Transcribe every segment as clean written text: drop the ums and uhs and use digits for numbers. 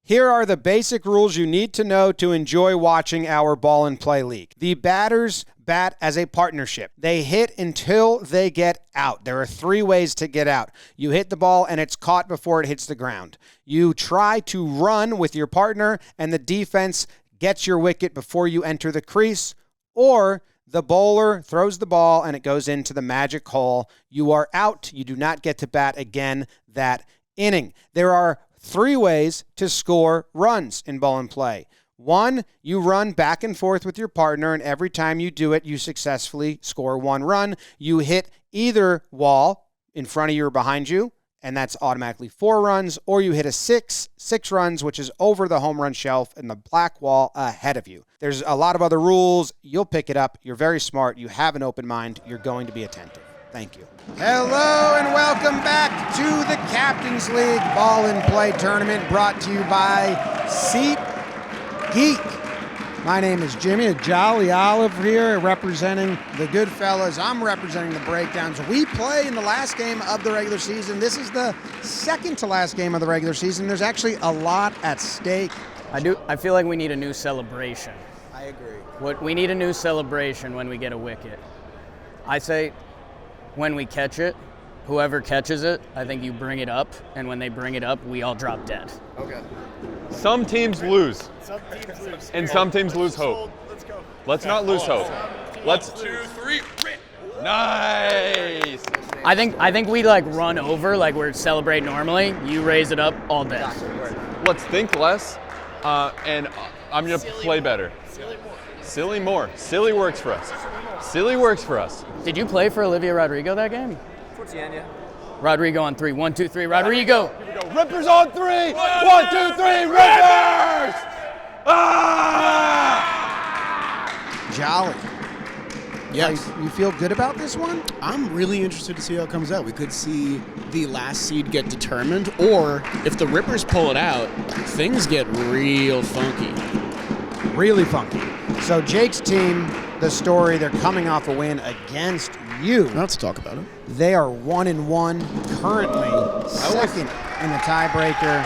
Here are the basic rules you need to know to enjoy watching our Ball and Play League. The batters bat as a partnership. They hit until they get out. There are 3 ways to get out. You hit the ball and it's caught before it hits the ground. You try to run with your partner and the defense gets your wicket before you enter the crease, or the bowler throws the ball and it goes into the magic hole. You are out. You do not get to bat again that inning. There are 3 ways to score runs in Ball and Play. 1, you run back and forth with your partner, and every time you do it, you successfully score 1 run. You hit either wall in front of you or behind you, and that's automatically 4 runs, or you hit a 6 runs, which is over the home run shelf and the black wall ahead of you. There's a lot of other rules. You'll pick it up. You're very smart. You have an open mind. You're going to be attentive. Thank you. Hello and welcome back to the Captain's League Ball and Play Tournament, brought to you by Seat Geek. My name is Jimmy, a Jolly Olive here, representing the good fellas. I'm representing the Breakdowns. We play in the last game of the regular season. This is the second to last game of the regular season. There's actually a lot at stake. I feel like we need a new celebration. I agree. We need a new celebration when we get a wicket. I say when we catch it, whoever catches it, I think you bring it up, and when they bring it up, we all drop dead. Okay. Some teams lose. Some teams lose. And some teams lose hope. Let's go. Let's not lose hope. Let's 1, 2, 3, rip. Nice. I think we like run over like we're celebrating normally. You raise it up all day. Let's think less, and I'm gonna play better. Silly more. Silly works for us. Silly works for us. Did you play for Olivia Rodrigo that game? Towards the end, yeah. Rodrigo on 3. 1, 2, 3. Rodrigo. Here we go. Rippers on 3. 1, 2, 3. Rippers! Ah! Jolly. Yes. You feel good about this one? I'm really interested to see how it comes out. We could see the last seed get determined, or if the Rippers pull it out, things get real funky. Really funky. So Jake's team, the story, they're coming off a win against you. Let's talk about it. They are 1-1, currently second in the tiebreaker.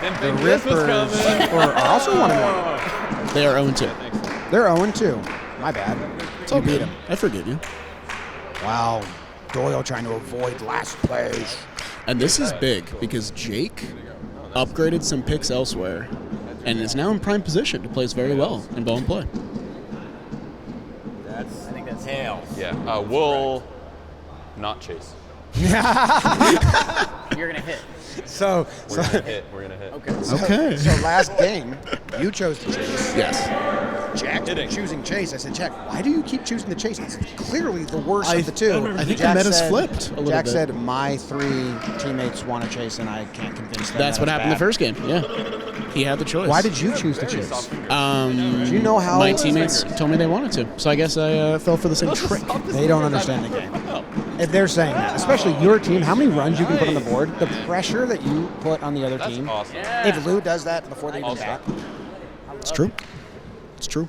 Didn't The think this was Rippers coming. are also 1-1. They are 0-2. They're 0-2. My bad. It's all You beat good. them. I forgive you. Wow. Doyle trying to avoid last place. And this is big because Jake upgraded some picks elsewhere and is now in prime position to place very well in Ball and Play. I think that's tails. Yeah. We'll not chase. You're gonna hit. So We're gonna hit. We're gonna hit. Okay. Okay. So last game, you chose to chase. Yes. Jack's Hitting. choosing chase. I said, Jack, why do you keep choosing the chase? It's clearly the worst of the two. I think Jack the meta's said- flipped a little Jack bit. said, my 3 teammates want to chase, and I can't convince them. That's that what it's happened bad. the first game. Yeah. He had the choice. Why did you choose to chase? Do you know how- my teammates told me they wanted to, so I guess I fell for the same trick. They don't understand the game. If they're saying that, especially your team, how many runs you can put on the board, the pressure that you put on the other That's team. awesome. If Lou does that before they even Also. bat, It's true. It's true.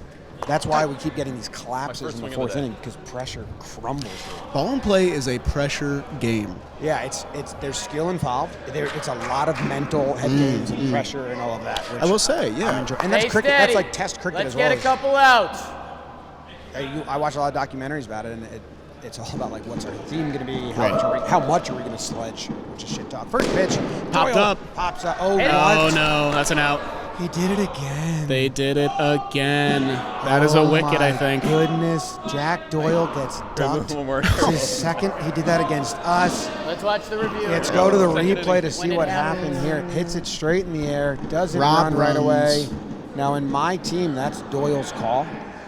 that's why we keep getting these collapses first in the swing of the 4th day. inning, because pressure crumbles. Ball and Play is a pressure game. Yeah, it's there's skill involved. It's a lot of mental head games and pressure and all of that. Which I will say, yeah. I'm enjoying. And that's Stay cricket. steady. That's like test cricket Let's as well. get a couple outs. I watch a lot of documentaries about it, and it's all about like what's our theme going to be, Right. how much are we going to sledge, which is shit talk. First pitch, Popped Doyle up. pops up. Oh, Oh what? no, that's an out. He did it again. They did it again. That is a wicket, I think. Goodness, Jack Doyle gets ducked. One more. It's his second. He did that against us. Let's watch the review. Let's go to the Second replay inning. to see When what it happened happens. here. It hits it straight in the air. Doesn't Rob run right runs. away. Now in my team, that's Doyle's call.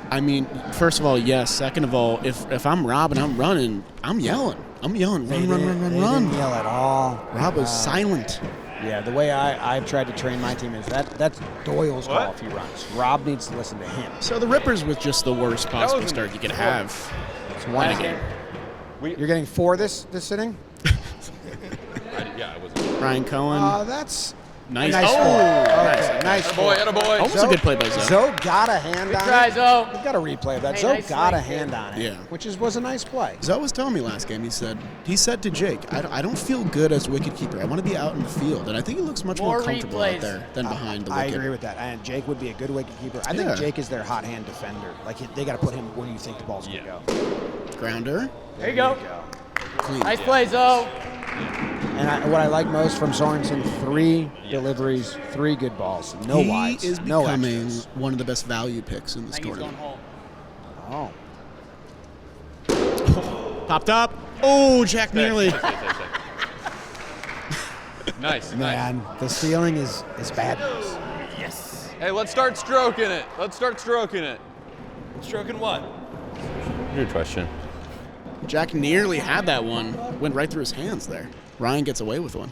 I mean, first of all, yes. Second of all, if I'm Rob and I'm running, I'm yelling. I'm yelling, They run, run, run, didn't run, yell run. at all. Rob was silent. Yeah, the way I've tried to train my team is that's Doyle's call What? if he runs. Rob needs to listen to him. So the Rippers was just the worst possible was- start you could have. It's one in a game. game. You're getting 4 this inning? Yeah, I was. Ryan Cohen, That's nice. nice Oh, score. nice. Okay. Nice Attaboy. Almost a good play by Zoe. Zoe got a hand on try, it. Zoe. We've got a replay of that. Hey, Zoe nice got a swing, hand kid. on it, Yeah. which was a nice play. Zoe was telling me last game, he said to Jake, I don't feel good as wicketkeeper. I want to be out in the field. And I think he looks much more More comfortable replays. out there than behind the I wicket. agree with that. And Jake would be a good wicketkeeper. I Yeah. think Jake is their hot hand defender. Like, they got to put him where you think the ball's going to go. Grounder. There you go. Clean. Nice play, Zoe. And what I like most from Sorensen, 3 deliveries, 3 good balls. No wides. He is no becoming extras. one of the best value picks in this I think he's going tournament. home. Oh. Popped up. Oh, Jack nearly. Nice. Man, the ceiling is bad news. Yes. Hey, let's start stroking it. Stroking what? Good question. Jack nearly had that one. Went right through his hands there. Ryan gets away with one.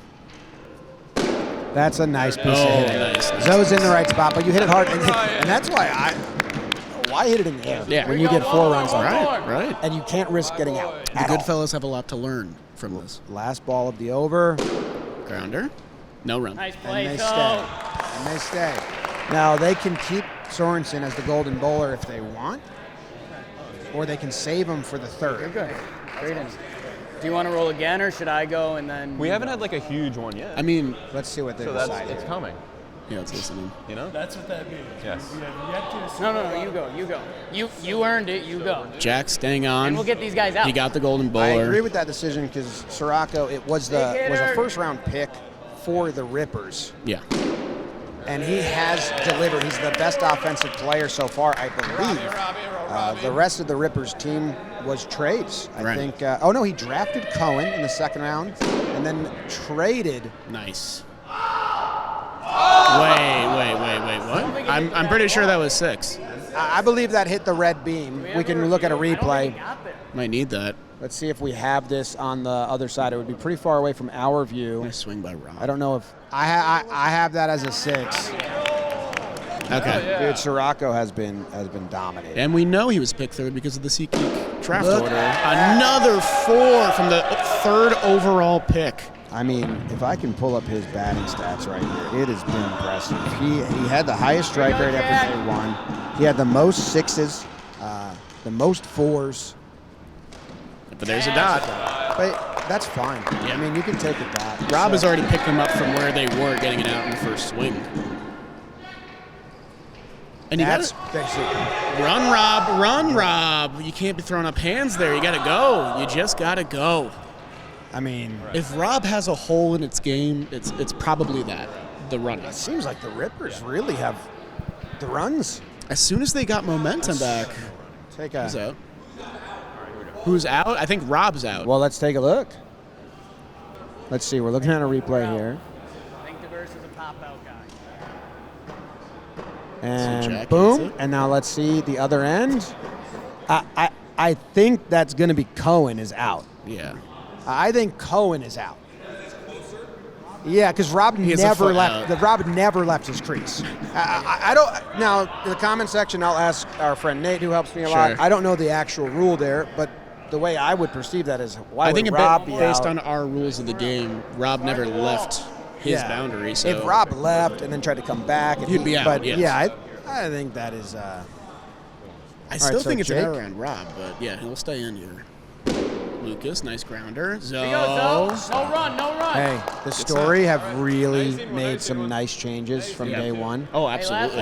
That's a nice piece of Oh, hitting. nice. Zoe's in the right spot, but you hit it hard. And that's why why hit it in the air Yeah. when you get 4 runs on it? Right. And you can't risk getting out The at good all. fellas have a lot to learn from this. Last ball of the over, Grounder. No run. Nice and play, they Zoe. stay. And they stay. Now, they can keep Sorensen as the golden bowler if they want, or they can save him for the third. Good. Great inning. Do you want to roll again, or should I go and then? We haven't had like a huge one yet. I mean, Let's see what they so decide. it's coming. yeah, it's listening. You know? That's what that means. Yes. We have yet to No. You go. You earned it. You go. Jack staying on. And we'll get these guys out. He got the golden I bowler. agree with that decision because Sirocco, it was a hitter. first-round pick for the Rippers. Yeah. And he has delivered. He's the best offensive player so far, I believe. The rest of the Rippers team was trades. I Right. think. He drafted Cohen in the second round, and then traded. Nice. Wait. What? I'm pretty sure that was 6. I believe that hit the red beam. We can look at a replay. Might need that. Let's see if we have this on the other side. It would be pretty far away from our view. Nice swing by Rob. I don't know if I have that as a 6. Okay. Dude, Sirocco has been dominating. And we know he was picked 3rd because of the SeatGeek draft order. Another 4 from the 3rd overall pick. I mean, if I can pull up his batting stats right here, it has been impressive. He had the highest strike rate after day 1. He had the most 6s, the most 4s. But there's a dot. But that's fine. Yeah. I mean, you can take a dot. Rob has already picked them up from where they were, getting it out in the first swing. And you That's gotta, run, Rob. You can't be throwing up hands there. You got to go. You just got to go. I mean, If Rob has a hole in its game, it's probably that, the running. it seems like the Rippers really have the runs. As soon as they got momentum back, Take who's a out? Who's out? I think Rob's out. well. Let's take a look. Let's see. We're looking at a replay here, I think DeVers is a pop-out guy. and Jack gets boom. it. And now let's see the other end. I think that's going to be Cohen is out. Yeah. I think Cohen is out. Yeah, because Rob has a never foot left. out. Rob never left his crease. I don't. Now, in the comment section, I'll ask our friend Nate, who helps me a lot. Sure. I don't know the actual rule there, but the way I would perceive that is, why I think would a Rob bit be based out? on our rules of the game, Rob never left his Yeah. boundary. So if Rob left and then tried to come back, and He'd be out, But yes. yeah, I think that is. I still so think it's Jake? an error on Rob, but yeah, he'll stay in here. Lucas, nice grounder. Here you go, Zoe. No run. Hey, the story have really made some nice changes from day one. Oh, Hey, absolutely.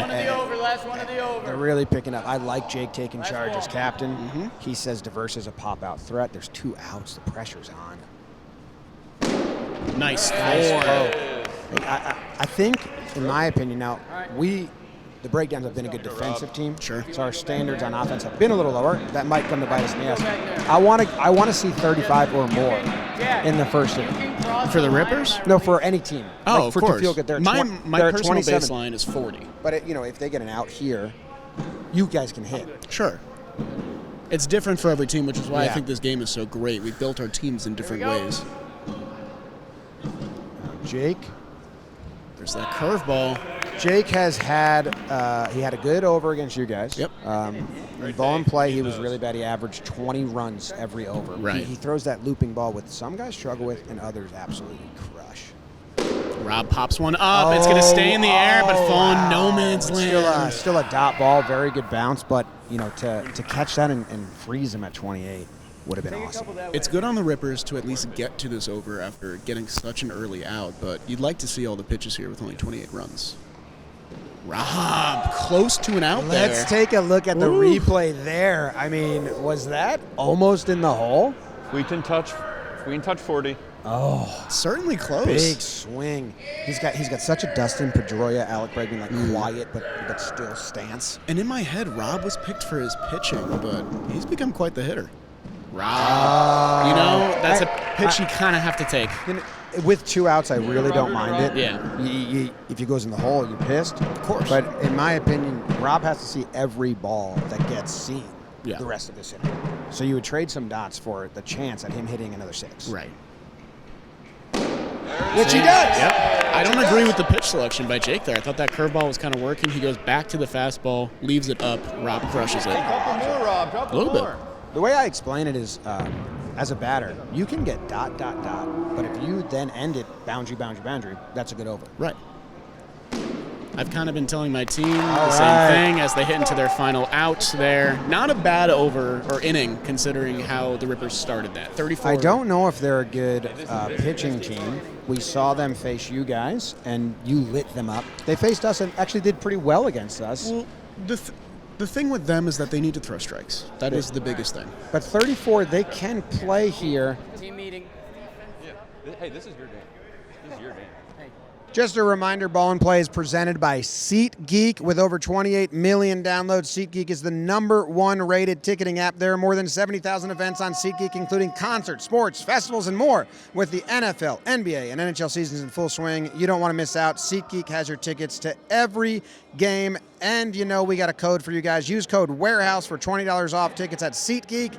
last one of the They're over. really picking up. I like Jake taking Last charge ball. as captain. Mm-hmm. He says Diverse is a pop-out threat. There's 2 outs. The pressure's on. Nice Nice four. throw. I think, in my opinion, now the breakdowns have been a good defensive team. Sure. So our standards on offense have been a little lower. That might come to bite us in the ass. I want to see 35 or more in the first inning. For the Rippers? No, for any team. Oh, like, of for course. To feel good, they're My they're at personal 27. baseline is 40. But if they get an out here, you guys can hit. Sure. It's different for every team, which is why I Yeah. think this game is so great. We've built our teams in different Here we go. ways. Jake. There's that curveball. Jake has had he had a good over against you guys. Yep. In ball and play, he was really bad. He averaged 20 runs every over. Right. He throws that looping ball with some guys struggle with and others absolutely crush. Rob pops one up. It's going to stay in the air, but falling no man's land. Still a dot ball, very good bounce, but to catch that and freeze him at 28 would have been awesome. It's good on the Rippers to at least get to this over after getting such an early out, but you'd like to see all the pitches here with only 28 runs. Rob, close to an out there. Let's take a look at the replay there. I mean, was that almost in the hole? If we can touch 40. Oh, certainly close. Big swing. He's got such a Dustin Pedroia, Alec Bregman, quiet but still stance. And in my head, Rob was picked for his pitching, but he's become quite the hitter. Rob, that's a pitch you kind of have to take. With 2 outs, I really don't mind it. Yeah. If he goes in the hole, you're pissed. Of course. But in my opinion, Rob has to see every ball that gets seen the rest of this inning. So you would trade some dots for the chance at him hitting another 6. Right. Which he does. Yep. I don't agree with the pitch selection by Jake there. I thought that curveball was kind of working. He goes back to the fastball, leaves it up. Rob crushes it. A couple more, Rob. Drop a little bit. The way I explain it is, as a batter, you can get dot, dot, dot, but if you then end it boundary, that's a good over. Right. I've kind of been telling my team the same thing as they hit into their final out there. Not a bad over or inning considering how the Rippers started that. 34. I don't know if they're a good pitching team. We saw them face you guys, and you lit them up. They faced us and actually did pretty well against us. Well, the thing with them is that they need to throw strikes. That is the biggest thing. But 34, they can play here. Team meeting. Yeah. Hey, this is your game. This is your game. Just a reminder, Ball and Play is presented by SeatGeek. With over 28 million downloads, SeatGeek is the #1 rated ticketing app. There are more than 70,000 events on SeatGeek, including concerts, sports, festivals, and more. With the NFL, NBA, and NHL seasons in full swing, you don't want to miss out. SeatGeek has your tickets to every game. And we got a code for you guys. Use code WAREHOUSE for $20 off tickets at SeatGeek.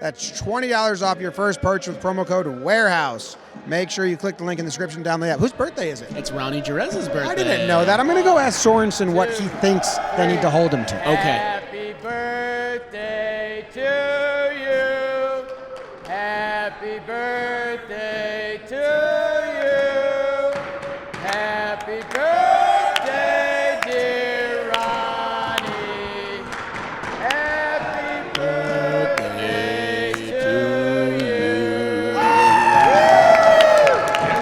That's $20 off your first purchase with promo code WAREHOUSE. Make sure you click the link in the description down the app. Whose birthday is it? It's Ronnie Jerez's birthday. I didn't know that. I'm going to go ask Sorensen what he thinks they need to hold him to. Okay. Happy birthday to you. Happy birthday to you. Happy birthday, dear Ronnie. Happy birthday to you.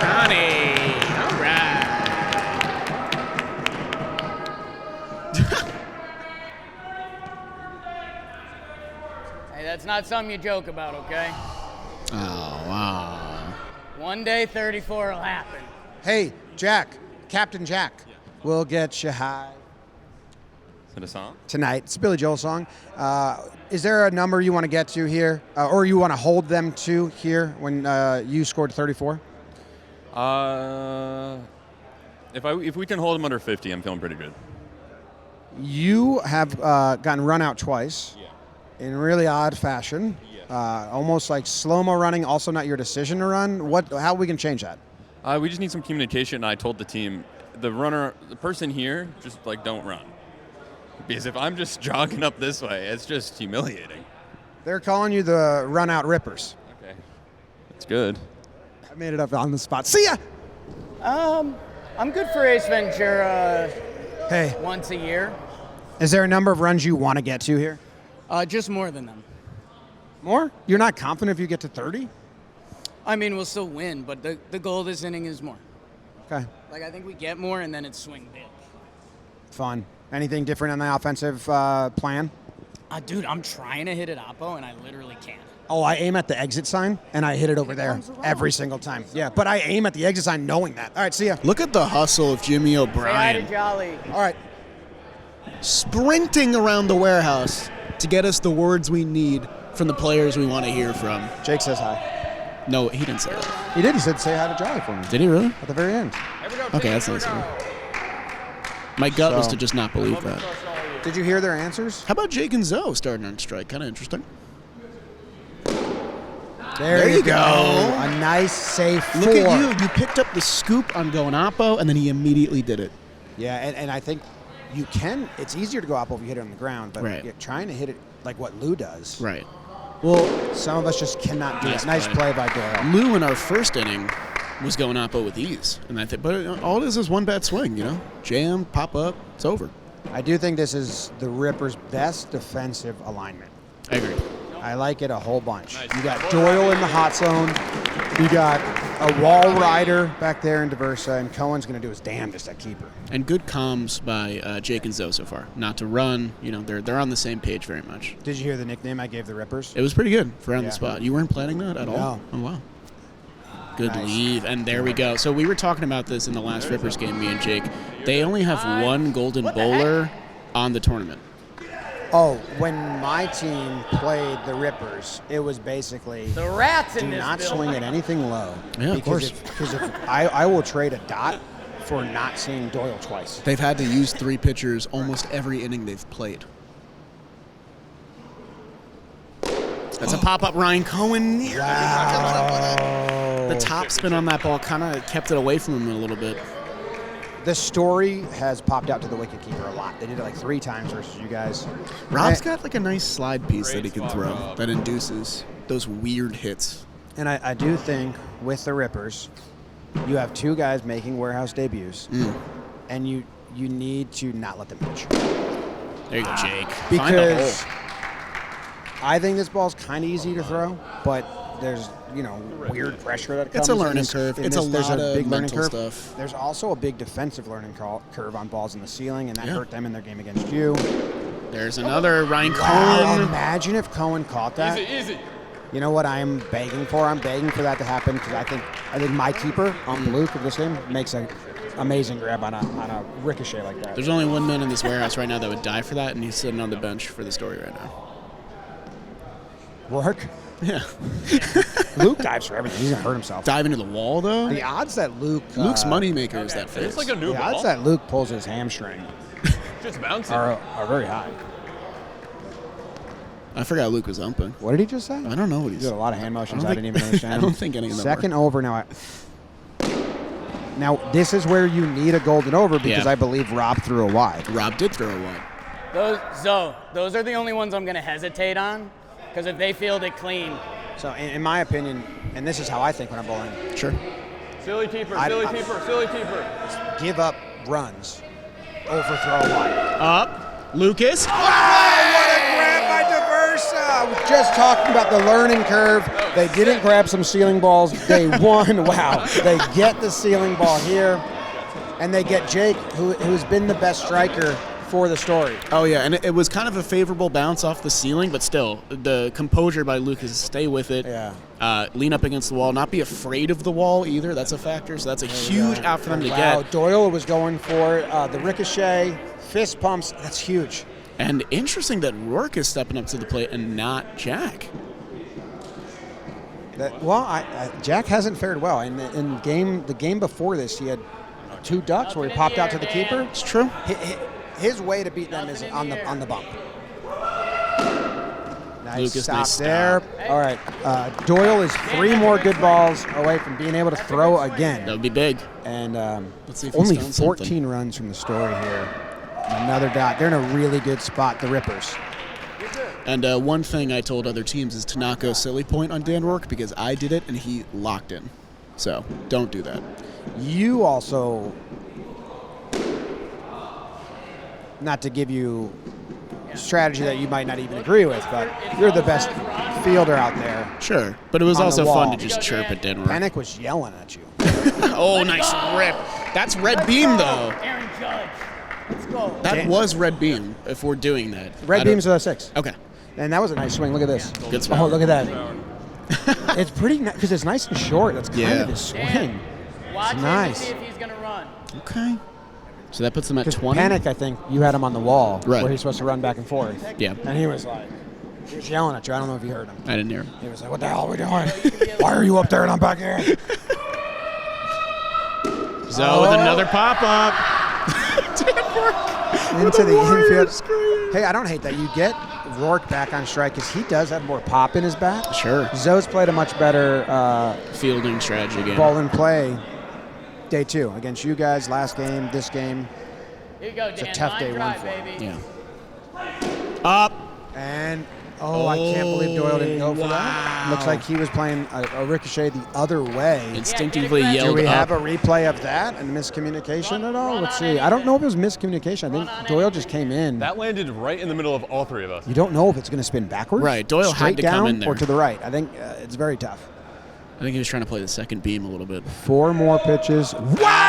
Ronnie. All right. Hey, that's not something you joke about, okay? Oh, wow. One day 34 will happen. Hey, Jack, Captain Jack, we'll get you high Is it a song? tonight. It's a Billy Joel song. Is there a number you want to get to here, or you want to hold them to here when you scored 34? If we can hold them under 50, I'm feeling pretty good. You have gotten run out twice in really odd fashion, almost like slow-mo running, also not your decision to run. How we can change that? We just need some communication, and I told the team, the person here, just don't run. Because if I'm just jogging up this way, it's just humiliating. They're calling you the run-out Rippers. Okay. That's good. I made it up on the spot. See ya! I'm good for Ace Ventura Hey, once a year. is there a number of runs you want to get to here? Just more than them. More? You're not confident if you get to 30? I mean, we'll still win, but the goal of this inning is more. Okay, I think we get more, and then it's swing big. fun. Anything different on the offensive plan? Dude, I'm trying to hit it oppo, and I literally can't. Oh, I aim at the exit sign, and I hit it over there every single time. Yeah, but I aim at the exit sign knowing that. All right, see ya. Look at the hustle of Jimmy Say hi O'Brien. to Jolly. All right. Sprinting around the warehouse to get us the words we need from the players we want to hear from. Jake says hi. No, he didn't say that. He did. He said say hi to Jolly for me. Did he really? At the very end. Okay, that's nice of him. My gut was to just not believe that. Did you hear their answers? How about Jake and Zoe starting on strike? Kind of interesting. There you go. A nice, safe 4. Look at you. You picked up the scoop on going oppo, and then he immediately did it. Yeah, and I think you can. It's easier to go oppo if you hit it on the ground, but Right. you're trying to hit it like what Lou does. Right. Well, some of us just cannot do it. Nice play by Doyle. Lou in our first inning was going oppo with ease. And I think, but all it is one bad swing, you know? Jam, pop up, it's over. I do think this is the Rippers' best defensive alignment. I agree. I like it a whole bunch. You got Doyle in the hot zone. You got a wall rider back there in Diversa, and Cohen's going to do his damnedest at keeper. And good comms by Jake and Zoe so far. Not to run, you know, they're on the same page very much. Did you hear the nickname I gave the Rippers? It was pretty good for on Yeah. the spot. You weren't planning that at all? No. Oh, wow. Good Nice. leave, and there we go. So we were talking about this in the last Rippers game, me and Jake. They only have one golden bowler on the tournament. Oh, when my team played the Rippers, it was basically The rats in do this not building. swing at anything low. Yeah, of course. Because if I will trade a dot for not seeing Doyle twice. They've had to use 3 pitchers almost every inning they've played. That's a pop-up Ryan Cohen. Wow. The top spin on that ball kind of kept it away from him a little bit. The story has popped out to the wicketkeeper a lot. They did it like 3 times versus you guys. Rob's got like a nice slide piece that he can throw that induces those weird hits. And I do think with the Rippers, you have 2 guys making warehouse debuts, and you need to not let them pitch. There you go, Jake. Find a Because hole. I think this ball's kind of easy to throw, but there's, weird pressure that comes. It's a learning in this- curve. in It's this- a there's lot of big learning mental curve. stuff. There's also a big defensive learning curve on balls in the ceiling, and that Yeah. hurt them in their game against you. There's another Ryan Wow, Cohen. imagine if Cohen caught that. Easy. You know what I'm begging for? I'm begging for that to happen because I think my keeper on Luke of this game makes an amazing grab on a ricochet like that. There's only one man in this warehouse right now that would die for that, and he's sitting on the bench for the story right now. Rourke? Yeah. Luke dives for everything. He's going to hurt himself. Dive into the wall, though? The odds that Luke's moneymaker is that face. It's like a new The ball. odds that Luke pulls his hamstring Just bouncing. are very high. I forgot Luke was umping. What did he just say? I don't know what He he's did a lot of hand motions. I I don't didn't think- even understand. I don't think any of them Second over now. Now this is where you need a golden over because Yeah. I believe Rob threw a wide. Rob did throw a wide. Those are the only ones I'm going to hesitate on, because if they field it clean, So in my opinion, and this is how I think when I'm bowling, Sure. Silly keeper, I- silly I- keeper, silly keeper. give up runs, overthrow a wide. Up. Lucas. What a grab by Diversa! I was just talking about the learning curve. They didn't grab some ceiling balls. They won. Wow. They get the ceiling ball here, and they get Jake, who's been the best striker for the story. Oh, yeah, and it was kind of a favorable bounce off the ceiling, but still, the composure by Lucas, stay with it. Yeah. Lean up against the wall, not be afraid of the wall either. That's a factor, so that's a huge out for them to Wow. get. Doyle was going for the ricochet, fist pumps. That's huge. And interesting that Rourke is stepping up to the plate and not Jack. Jack hasn't fared well. In the game before this, he had 2 ducks where he popped out to the keeper. It's true. His way to beat them is on the bump. Nice Lucas, stop nice there. All right, Doyle is 3 more good balls away from being able to throw again. That would be big. And Let's see if he's only done 14 something. runs from the story here. Another dot. They're in a really good spot, the Rippers. And one thing I told other teams is to not go silly point on Dan Rourke because I did it and he locked in. So don't do that. You also, not to give you strategy that you might not even agree with, but you're the best fielder out there. Sure, but it was On the also wall. fun to just chirp at Dan Rourke. Panic was yelling at you. Oh, nice rip. That's red beam, though. Aaron Judge. Let's go. That Dan- was red beam, if we're doing that. I Red don't- beams are 6. Okay. And that was a nice swing. Look at this. Good swing. Oh, look at that. It's pretty nice because it's nice and short. That's kind Yeah. of his swing. Watch him nice. to see if he's going to run. Okay. So that puts him at Because 20. Panic, I think you had him on the wall Right. where he's supposed to run back and forth. Yeah. And he was like, he was yelling at you. I don't know if you heard him. I didn't hear him. He was like, what the hell are we doing? Why are you up there and I'm back here? Zoe with another pop-up. Into the infield. screen. Hey, I don't hate that. You get Rourke back on strike because he does have more pop in his bat. Sure. Zoe's played a much better Fielding strategy game. ball and play day 2 against you guys. Last game, this game. Here you go, a Dan. tough Line day drive, one for him. baby. Yeah. Up. And, I can't believe Doyle didn't go for that. Looks like he was playing a ricochet the other way. Instinctively yelled Do we up. have a replay of that and miscommunication at all? Let's see. I don't know if it was miscommunication. I think Doyle just came in. That landed right in the middle of all three of us. You don't know if it's going to spin backwards. Right, Doyle had straight to down come in there. or to the right. I think it's very tough. I think he was trying to play the second beam a little bit. 4 more pitches. Wow!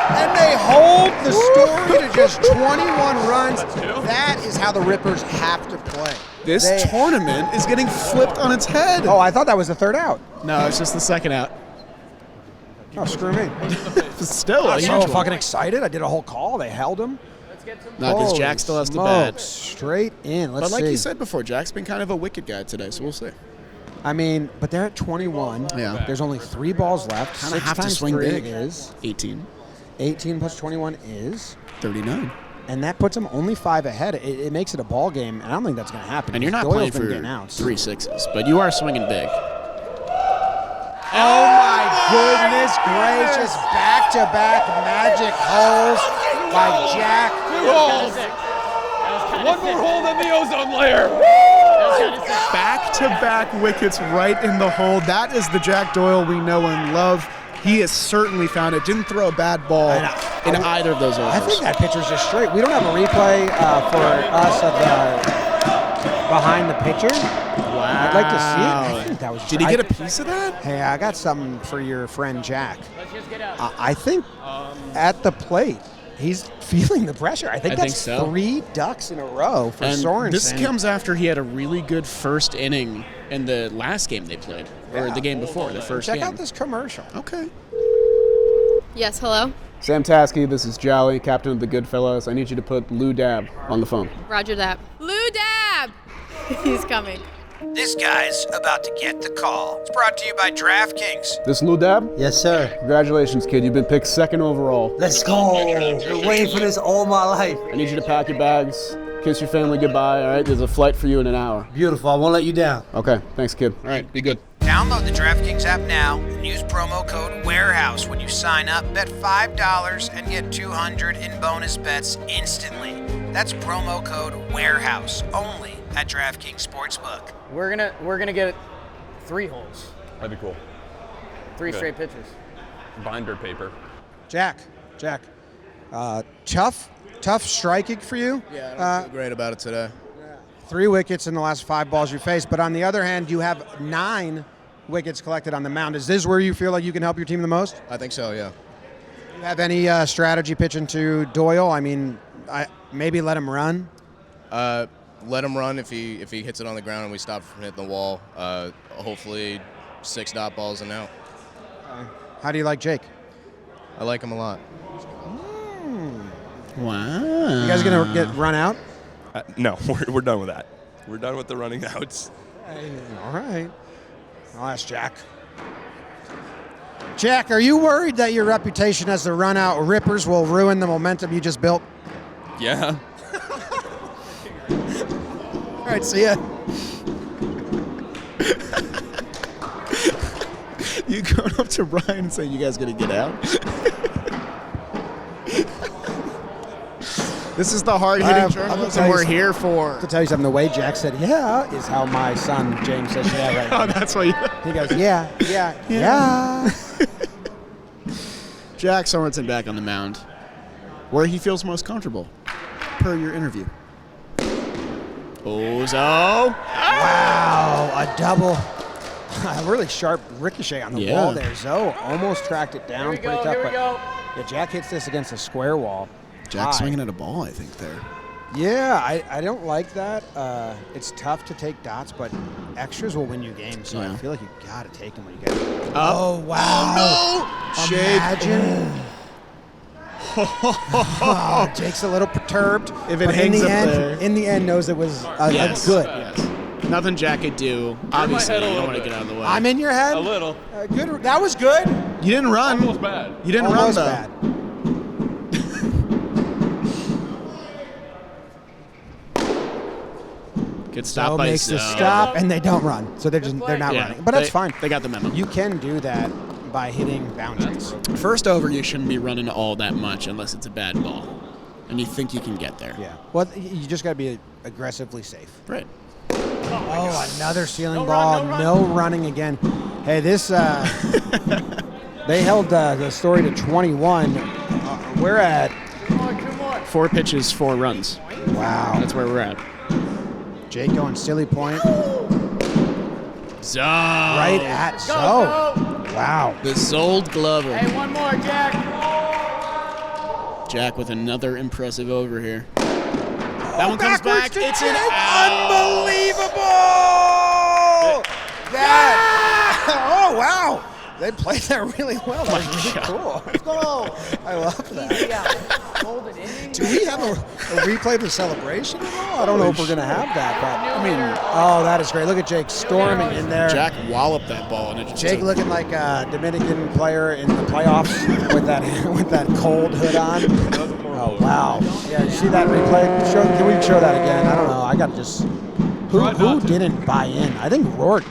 And they hold the story to just 21 runs. That is how the Rippers have to play. This tournament is getting flipped on its head. Oh, I thought that was the third out. No, it's just the second out. Oh, screw me. Still, I'm a so huge fucking one. excited. I did a whole call. They held him. No, because Holy Jack still has to smokes. bat. Straight in. Let's But like see. you said before, Jack's been kind of a wicked guy today, so we'll see. I mean, but they're at 21. Yeah. There's only 3 balls left. Kinda 6 have to times swing 3 big. is 18. 18 plus 21 is, 39. and that puts them only 5 ahead. It makes it a ball game, and I don't think that's going to happen. And you're not Doyle's playing been for getting outs. 3 sixes, but you are swinging big. Oh my goodness gracious! Back-to-back magic holes by Jack. 2 holes. One more hole than the ozone layer. Back-to-back wickets right in the hole. That is the Jack Doyle we know and love. He has certainly found it. Didn't throw a bad ball In either of those overs. I think that pitcher's just straight. We don't have a replay for us of the behind the pitcher. I'd like to see it. I think that was. Did he get a piece of that? Hey, I got something for your friend Jack. I think at the plate, he's feeling the pressure. I think I that's think so. 3 ducks in a row for And Sorensen. this comes after he had a really good first inning in the last game they played, or the game before, the first Check game. out this commercial. Okay. Yes, hello? Sam Tasky, this is Jolly, captain of the Goodfellas. I need you to put Lou Dab on the phone. Roger that. Lou Dab! He's coming. This guy's about to get the call. It's brought to you by DraftKings. This Lou Dab? Yes, sir. Congratulations, kid. You've been picked 2nd overall. Let's go. Been waiting for this all my life. I need you to pack your bags, kiss your family goodbye, all right? There's a flight for you in an hour. Beautiful. I won't let you down. Okay, thanks, kid. All right, be good. Download the DraftKings app now and use promo code WAREHOUSE when you sign up. Bet $5 and get $200 in bonus bets instantly. That's promo code WAREHOUSE only at DraftKings Sportsbook. We're gonna get 3 holes, That'd be cool. 3 Good. straight pitches. Binder paper. Jack, tough striking for you. Yeah, I don't feel great about it today. 3 wickets in the last 5 balls you faced, but on the other hand, you have 9 wickets collected on the mound. Is this where you feel like you can help your team the most? I think so, yeah. Do you have any strategy pitching to Doyle? I mean, maybe let him run. Let him run if he hits it on the ground and we stop from hitting the wall. Hopefully 6 dot balls and out. How do you like Jake? I like him a lot. Wow. You guys gonna get run out? No, we're done with that. We're done with the running outs. All right. I'll ask Jack. Jack, are you worried that your reputation as the run-out Rippers will ruin the momentum you just built? Yeah. All right, see ya. You going up to Brian and saying you guys gonna get out? This is the hard-hitting journalism we're here for. To tell you something, the way Jack said "yeah" is how my son James says "yeah" right now. Oh, that's why you... He goes "yeah." Jack Sorensen back on the mound, where he feels most comfortable, per your interview. Ozo. Wow, a double. A really sharp ricochet on the wall there. Zoe almost tracked it down. Pretty tough, but yeah, Jack hits this against a square wall. Jack swinging at a ball, I think, there. Yeah, I don't like that. It's tough to take dots, but extras will win you games, so I feel like you got to take them when you get them. Oh, wow. Oh, no. Imagine. Oh, Jake's a little perturbed. If it but hangs up end, there. In the end, knows it was Yes. good. Yes. Nothing Jack could do. Obviously, you don't want to get out of the way. I'm in your head. A little. Good. That was good. You didn't run. Almost bad. You didn't Almost run, though. bad. Good stop So by makes the Zoe. stop, and they don't run. So they're not Yeah, running. But that's fine. They got the memo. You can do that by hitting boundaries. First over, you shouldn't be running all that much unless it's a bad ball. and you think you can get there. Yeah. Well, you just got to be aggressively safe. Right. Oh, another ceiling ball. No running again. Hey, this, they held the story to 21. We're at 4 pitches, 4 runs. Wow. That's where we're at. Jake going silly point. Zoe. Right at Zoe. Wow. The Zold Glover. Hey, one more, Jack. Jack with another impressive over here. That one comes back. To It's Jake. an out. Unbelievable! That. Oh, wow. They played that really well. That was really cool. Let's go. I love that. Do we have a replay of the celebration at all? I don't know if we're going to have that. But, I mean, oh, that is great. Look at Jake storming in there. Jack walloped that ball. And it Jake looking like a Dominican player in the playoffs with that cold hood on. Oh, wow. Yeah, you see that replay? Can we show that again? I don't know. I got to just... Who didn't buy in? I think Rourke.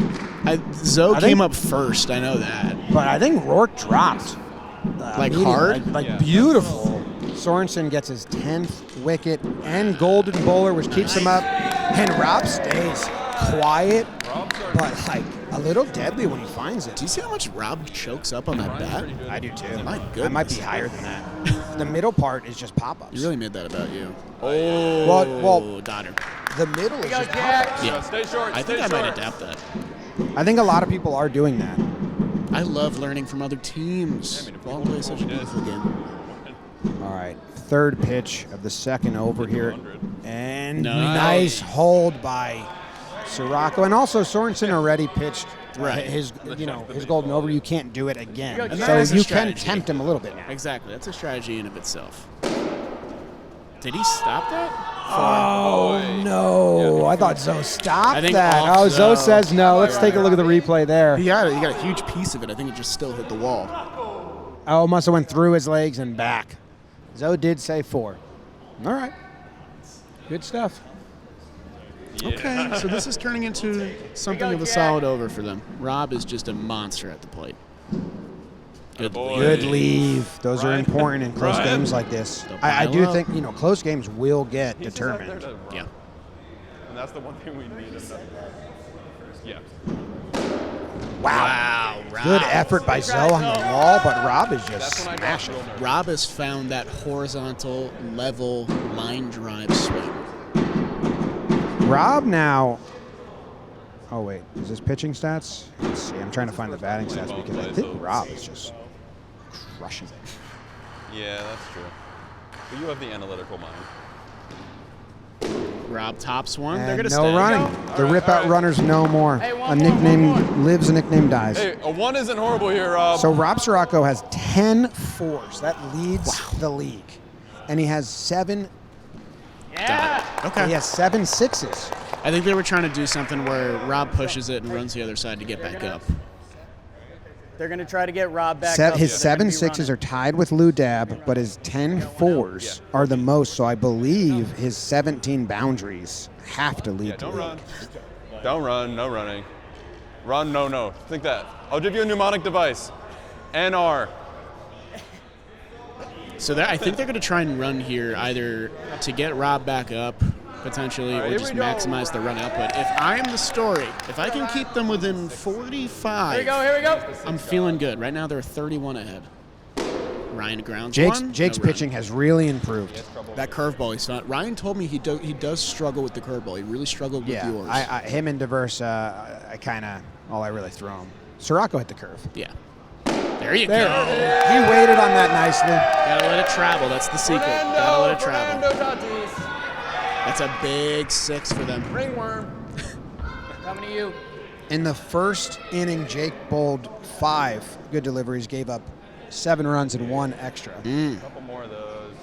Zoe came up first. I know that. But I think Rourke dropped. Hard? Like beautiful. Sorensen gets his 10th wicket and golden bowler, which keeps him up. And Rob stays quiet, but like a little deadly when he finds it. Do you see how much Rob chokes up on that bat? I do too. My goodness. I might be higher than that. The middle part is just pop-ups. You really made that about you. Oh, well, daughter. The middle is just pop-ups. Yeah. Stay short. I think I might adapt that. I think a lot of people are doing that. I love learning from other teams. Ball play is such a beautiful game. All right, third pitch of the second over here, and Nice. nice hold by Sirocco, and also Sorensen already pitched his golden over. You can't do it again, And so that is a you can strategy. tempt him a little bit now. Exactly, that's a strategy in of itself. Did he stop that? Oh no! I thought Zoe stopped I think that. off Oh, Zoe Zoe. says no. Let's take a look at the replay there. He got a huge piece of it. I think it just still hit the wall. Oh, must have went through his legs and back. Zoe did say 4. All right, good stuff. Okay, so this is turning into something of a solid over for them. Rob is just a monster at the plate. Good lead. Good leave. Those are important in close games like this. I do think close games will get determined. Yeah. And that's the one thing we need. Yeah. Wow. Rob. Good effort by Zoe on the wall, but Rob is just smashing. Rob has found that horizontal, level, line drive swing. Rob now. Oh wait, is this pitching stats? Let's see. I'm trying to find the batting stats because I think Rob is just crushing it. Yeah, that's true. But you have the analytical mind. Rob tops one. They're And gonna no stay. running. The rip out runners no more. A nickname lives, a nickname dies. Hey, a 1 isn't horrible here, Rob. So Rob Sirocco has 10 fours. That leads the league. And he has 7. Okay. He has 7 sixes. I think they were trying to do something where Rob pushes it and runs the other side to get back up. They're going to try to get Rob back up. His They're 7 gonna be sixes running. are tied with Lou Dab, but his 10 fours are the most. So I believe his 17 boundaries have to lead the Don't league. run. Don't run. No running. Run. No. Think that. I'll give you a mnemonic device. NR. So I think they're going to try and run here either to get Rob back up, potentially, or here just we go. maximize the run output. If I am the story, if I can keep them within 45, Here we go. I'm feeling good. Right now they're 31 ahead. Ryan grounds one. Jake's no run. pitching has really improved. That curveball he's found. Ryan told me he does struggle with the curvebul. He really struggled with yours. Him and Diverse, I really throw him. Sirocco hit the curve. Yeah. There you There. go. He waited on that nicely. Gotta let it travel. That's the secret. Gotta let it travel. That's a big 6 for them. Ringworm. Coming to you. In the first inning, Jake bowled 5 good deliveries, gave up 7 runs and 1 extra. A couple more of those.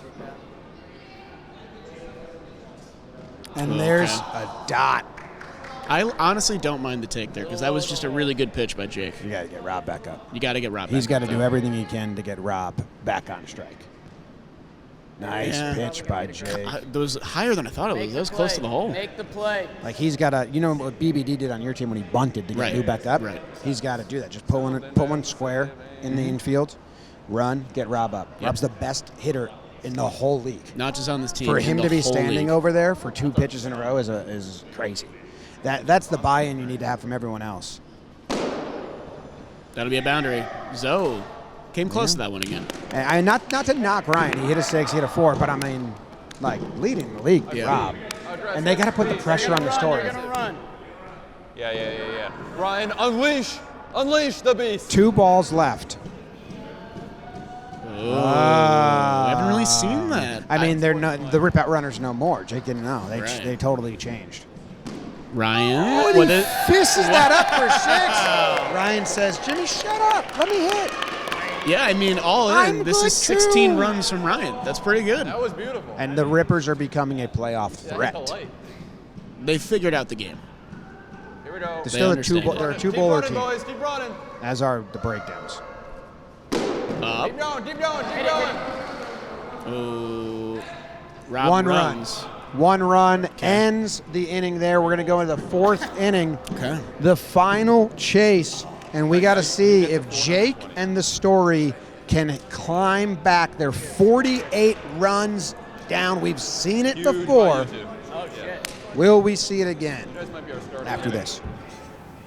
And there's a dot. I honestly don't mind the take there because that was just a really good pitch by Jake. You got to get Rob back up. You got to get Rob He's back got up, to do though. everything he can to get Rob back on strike. Nice Yeah. pitch by Jake. That was higher than I thought it was. That was close to the hole. Make the play. Like he's got to, what BBD did on your team when he bunted to get Right. Lou back up? Right. He's got to do that. Just put one square in the infield, run, get Rob up. Yep. Rob's the best hitter in the whole league. Not just on this team. For in him the to be whole standing league. over there for 2 pitches in a row is crazy. That's the buy-in you need to have from everyone else. That'll be a boundary. Zoe came close to that one again. And not to knock Ryan. He hit a 6, he hit a 4, but I mean, like, leading the league, Rob. And they got to put the pressure on the story. Yeah. Ryan, unleash the beast. 2 balls left. Oh, I haven't really seen that. I mean, the rip-out runners no more. Jake didn't know. They totally changed. Ryan. Oh, he fists that up for 6. Ryan says, Jimmy, shut up. Let me hit. Yeah, I mean, all in. This is 16 runs from Ryan. That's pretty good. That was beautiful. And the Rippers are becoming a playoff threat. They figured out the game. Here we go. There's still they're a 2-bowler team, boys. Keep running. as are the breakdowns. Up. Keep going. Oh, Rob 1 runs. run. 1 run ends the inning there. We're going to go into the 4th inning. Okay. The final chase. And we got to see if Jake and the Story can climb back. They're 48 runs down. We've seen it before. Will we see it again after this?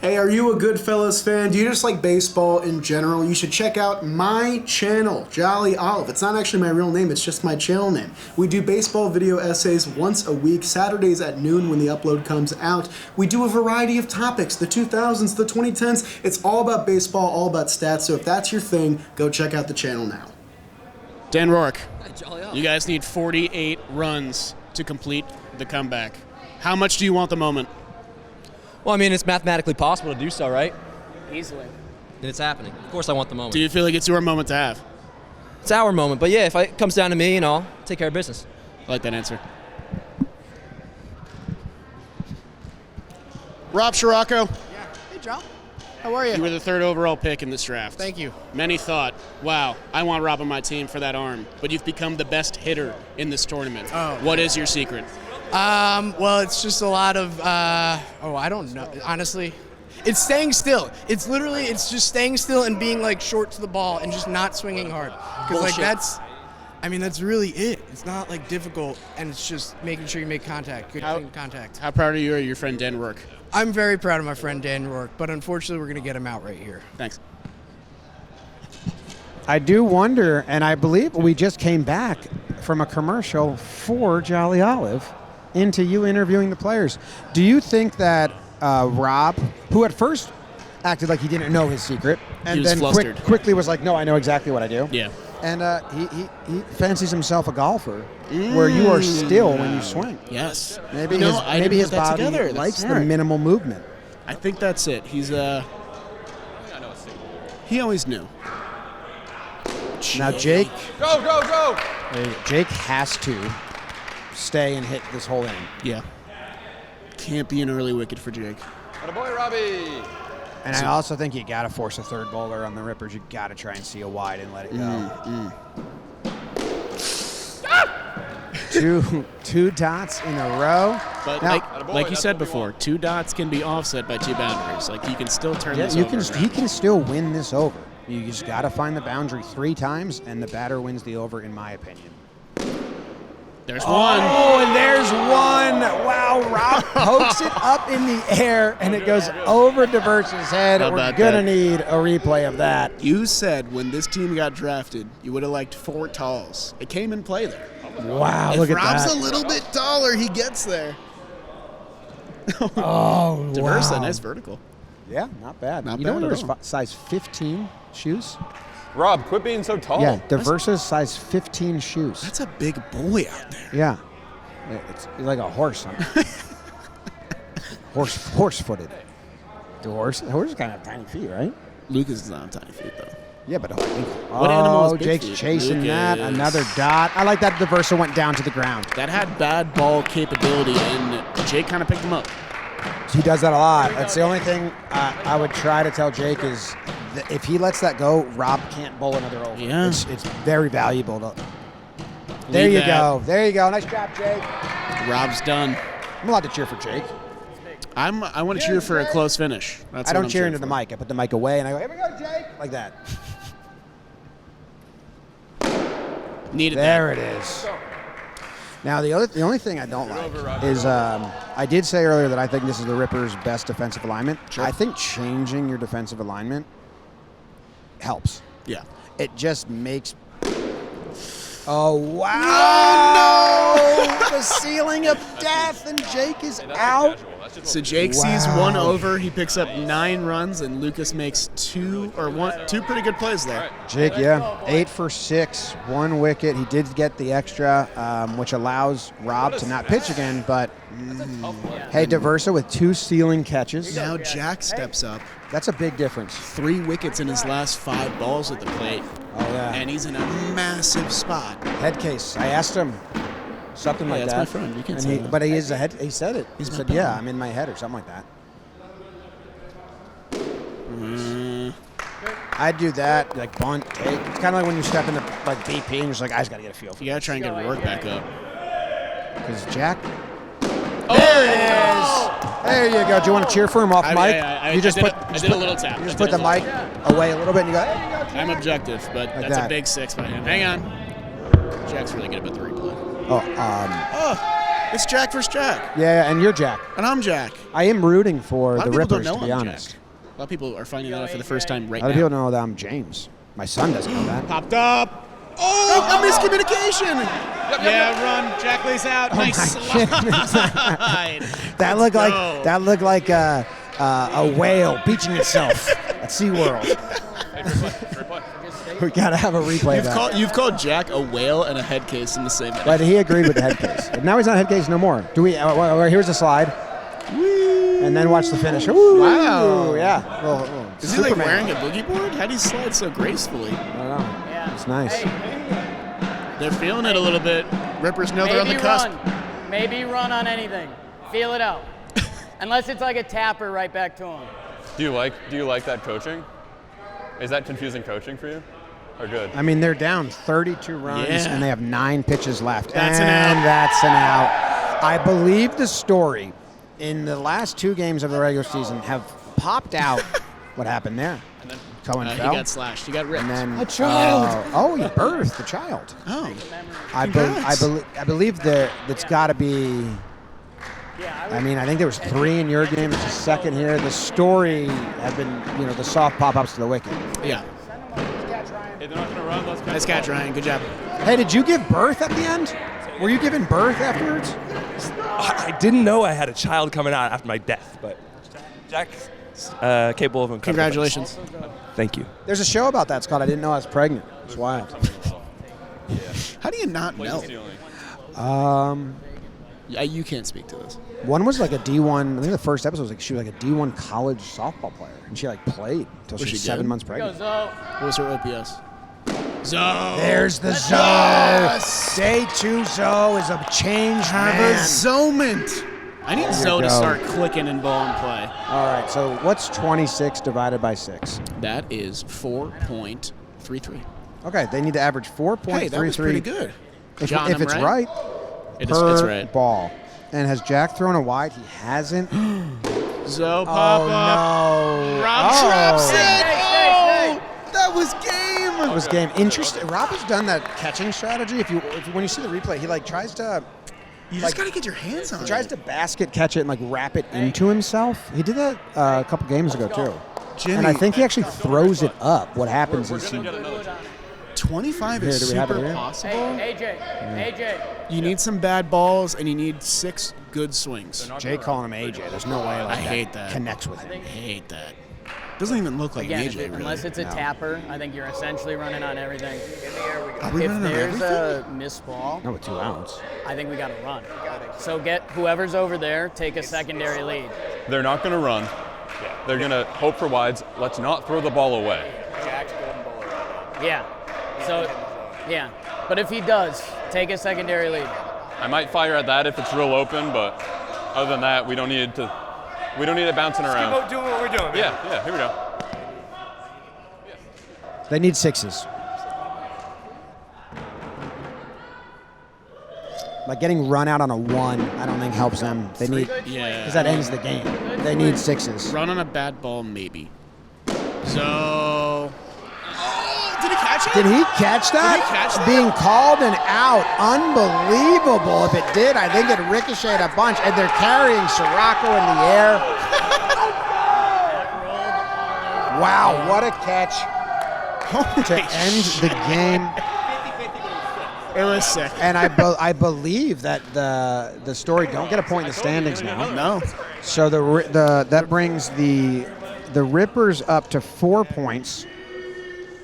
Hey, are you a Goodfellas fan? Do you just like baseball in general? You should check out my channel, Jolly Olive. It's not actually my real name, it's just my channel name. We do baseball video essays once a week, Saturdays at noon when the upload comes out. We do a variety of topics, the 2000s, the 2010s. It's all about baseball, all about stats, so if that's your thing, go check out the channel now. Dan Rourke, you guys need 48 runs to complete the comeback. How much do you want the moment? Well, I mean, it's mathematically possible to do so, right? Easily. And it's happening. Of course I want the moment. Do you feel like it's your moment to have? It's our moment, but yeah, if it comes down to me, I'll take care of business. I like that answer. Rob Scirocco. Yeah. Hey, Joe. How are you? You were the 3rd overall pick in this draft. Thank you. Many thought, wow, I want Rob on my team for that arm, but you've become the best hitter in this tournament. Oh. What is your secret? Well, it's just a lot of, I don't know. Honestly, it's staying still. It's just staying still and being like short to the ball and just not swinging hard. Because like that's really it. It's not like difficult, and it's just making sure you make contact, good contact. How proud are you of your friend Dan Rourke? I'm very proud of my friend Dan Rourke, but unfortunately we're going to get him out right here. Thanks. I do wonder, and I believe we just came back from a commercial for Jolly Olive into you interviewing the players. Do you think that Rob, who at first acted like he didn't know his secret, and then quickly was like, no, I know exactly what I do. Yeah. And he fancies himself a golfer where you are still when you swing. Yes. Maybe his body likes the minimal movement. I think that's it. He always knew. Now Jake. Go! Jake has to stay and hit this whole inning. Yeah. Can't be an early wicket for Jake. Attaboy, Robbie. And I also think you got to force a 3rd bowler on the Rippers. You got to try and see a wide and let it go. Two dots in a row. But now, like you said before, 2 dots can be offset by 2 boundaries. Like you can still turn this over. He can still win this over. You just got to find the boundary 3 times, and the batter wins the over, in my opinion. There's one. Oh, and there's one. Wow, Rob pokes it up in the air, and it goes over DeVerse's head. We're going to need a replay of that. You said when this team got drafted, you would have liked 4 talls. It came in play there. Wow, look at that. If Rob's a little bit taller, he gets there. Oh, DeVerse, wow. nice vertical. Yeah, not bad. Not you bad know at there's all. size 15 shoes? Rob, quit being so tall. Yeah, DeVerse's size 15 shoes. That's a big boy out there. Yeah. It's like a horse. Horse-footed. The horse is kind of tiny feet, right? Lucas is not tiny feet, though. Yeah, but what animal is big Jake's feet? chasing Lucas. that. Another dot. I like that DeVerse went down to the ground. That had bad ball capability, and Jake kind of picked him up. He does that a lot. That's the only thing I would try to tell Jake is that if he lets that go, Rob can't bowl another over. Yeah. It's very valuable. There you go. There you go. Nice job, Jake. Rob's done. I'm allowed to cheer for Jake. I want to cheer for a close finish. That's I what don't I'm cheer cheering into the for. mic. I put the mic away and I go, here we go, Jake, like that. Needed there that. it is. Now, the only thing I don't like is I did say earlier that I think this is the Rippers' best defensive alignment. Sure. I think changing your defensive alignment helps. Yeah. It just makes... Oh, wow! No! The ceiling of death, and Jake is out. So Jake sees one over. He picks up 9 runs, and Lucas makes two pretty good plays there. Jake, 8 for 6, 1 wicket. He did get the extra, which allows Rob to not pitch again. But hey, Diversa with 2 stealing catches. Now Jack steps up. That's a big difference. 3 wickets in his last 5 balls at the plate. Oh yeah. And he's in a massive spot. Head case. I asked him something like that's that. my friend. You can say that. But he is a head. He said it. He He's said, my "Yeah, pal." I'm in my head" or something like that. I'd do that, like bunt, take. It's kind of like when you step into like BP and you're just like, I just got to get a feel for it. You got to try and get Rourke back up. Because Jack. There it is. There you go. Do you want to cheer for him off mic? I did a little tap. You just put the mic away a little bit and you go, "Hey, you go." I'm objective, but Like that's that. a big 6 by him. Hang on. Jack's really good about the replay. Oh, It's Jack versus Jack. yeah, and you're Jack. And I'm Jack. I am rooting for A lot the of people Rippers, don't to know be I'm honest. Jack. A lot of people are finding that out for the first time right A lot now. of people know that I'm James. My son doesn't know that. Popped up. Oh, a miscommunication. Run. Jack lays out. Nice slide. That looked like a whale beaching itself at SeaWorld. We gotta have a replay of that. You've called Jack a whale and a head case in the same minute. But he agreed with the head case. Now he's not head case no more. Do we? Here's the slide. And then watch the finish. Ooh, Wow. Yeah. Is he like wearing a boogie board? How do you slide so gracefully? I don't know. Yeah. It's nice. They're feeling it a little bit. Rippers know they're on the cusp. Maybe run on anything. Feel it out. Unless it's like a tapper right back to him. Do you like that coaching? Is that confusing coaching for you? Or good? I mean, they're down 32 runs and they have 9 pitches left. That's and an out. That's an out. I believe the story in the last 2 games of the regular season have popped out. What happened there? Cohen fell. He got slashed. He got ripped. And then, a child. He birthed the child. Oh. I believe that's got to be. I mean, I think there was 3 in your game. It's the 2nd here. The story has been, the soft pop-ups to the wicket. Yeah. Hey, they're not going to run. Let's Nice catch, Ryan. Good job. Hey, did you give birth at the end? Were you giving birth afterwards? I didn't know I had a child coming out after my death, but Jack's capable of incredible Congratulations. things. Thank you. There's a show about that, Scott. I didn't know I was pregnant. It's wild. How do you not know? Yeah, you can't speak to this. One was like a D1. I think the first episode was like she was like a D1 college softball player, and she like played until she was 7 months pregnant. What was her OPS? Zoe. There's the Zoe. Day 2 Zoe is a changed Have man. a Zoement. I need There you Zoe to go. start clicking and ball and play. All right, so what's 26 divided by 6? That is 4.33. Okay, they need to average 4.33. Hey, that was pretty good. If John, it's I'm right, it's per right. ball. And has Jack thrown a wide? He hasn't. Zoe pop up. No. Rob traps it. Oh, that was game. That was game. Interesting. Rob has done that catching strategy. When you see the replay, he like tries to. You just got to get your hands on it. He tries to basket catch it and like wrap it into himself. He did that a couple games ago too. Jimmy, and I think he actually throws it up. What happens is he. 25 Here, is do we have it super here? possible. AJ. You need some bad balls and you need 6 good swings. Jay calling him AJ. There's no way like I hate that. connects with him. I hate that. Doesn't even look like Again, an AJ, really. unless it's a tapper, I think you're essentially running on everything. Are we If running on there's everything? a missed ball, No, with 2 outs. I think we got to run. So get whoever's over there, take a secondary lead. They're not going to run. They're going to hope for wides. Let's not throw the ball away. Yeah. So, yeah. But if he does, take a secondary lead. I might fire at that if it's real open, but other than that, we don't need it bouncing around. Keep doing what we're doing, man. Yeah, here we go. They need 6s. Like getting run out on a 1, I don't think helps them. They need because that ends the game. They need 6s. Run on a bad ball, maybe. So, did he catch catch it? Did he catch that? Did he catch that? Being called an out. Unbelievable. If it did, I think it ricocheted a bunch. And they're carrying Sirocco in the air. Wow, what a catch to end the game. It was sick. And I believe that the Story don't get a point in the standings now. No. So that brings the Rippers up to 4 points.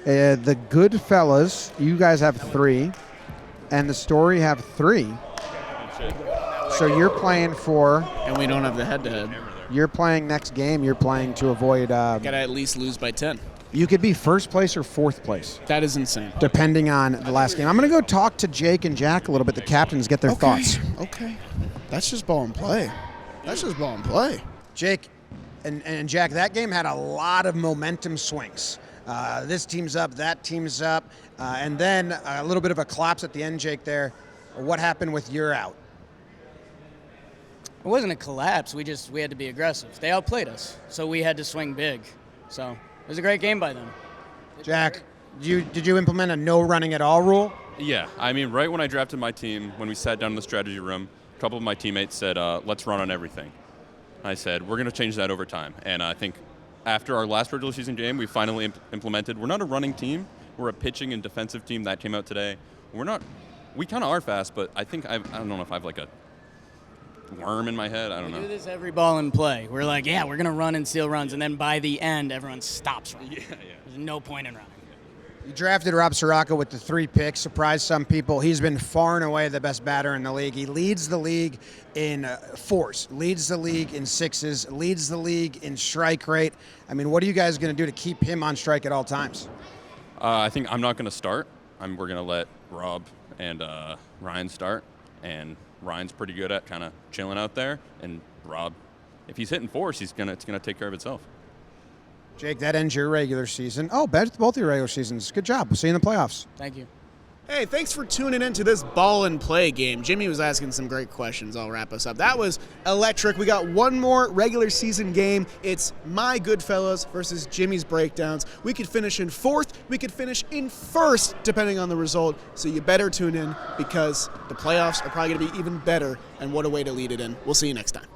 The Goodfellas, you guys have 3, and the Story have 3. So you're playing for. And we don't have the head-to-head. You're playing next game. You're playing to avoid. Gotta at least lose by 10. You could be first place or fourth place. That is insane. Depending on the last game. I'm going to go talk to Jake and Jack a little bit, the captains, get their thoughts. Okay. That's just ball and play. Jake and Jack, that game had a lot of momentum swings. This team's up, that team's up, and then a little bit of a collapse at the end, Jake, there. What happened with your out? It wasn't a collapse. We had to be aggressive. They outplayed us, so we had to swing big. So it was a great game by them. Jack, did you implement a no running at all rule? Yeah, I mean, right when I drafted my team, when we sat down in the strategy room, a couple of my teammates said, let's run on everything. I said, we're going to change that over time. And I think after our last regular season game, we finally implemented, we're not a running team, we're a pitching and defensive team. That came out today. We kind of are fast, but I think, I don't know if I have like a worm in my head. I don't know. We do this every ball in play. We're like, yeah, we're going to run and steal runs, and then by the end, everyone stops running. Yeah. There's no point in running. You drafted Rob Sirocco with the 3 picks, surprised some people. He's been far and away the best batter in the league. He leads the league in force, leads the league in sixes, leads the league in strike rate. I mean, what are you guys going to do to keep him on strike at all times? I think I'm not going to start. We're going to let Rob and Ryan start, and Ryan's pretty good at kind of chilling out there, and Rob, if he's hitting force, it's going to take care of itself. Jake, that ends your regular season. Oh, both your regular seasons. Good job. We'll see you in the playoffs. Thank you. Hey, thanks for tuning into this ball and play game. Jimmy was asking some great questions. I'll wrap us up. That was electric. We got one more regular season game. It's my Goodfellas versus Jimmy's Breakdowns. We could finish in 4th. We could finish in 1st, depending on the result. So you better tune in because the playoffs are probably going to be even better, and what a way to lead it in. We'll see you next time.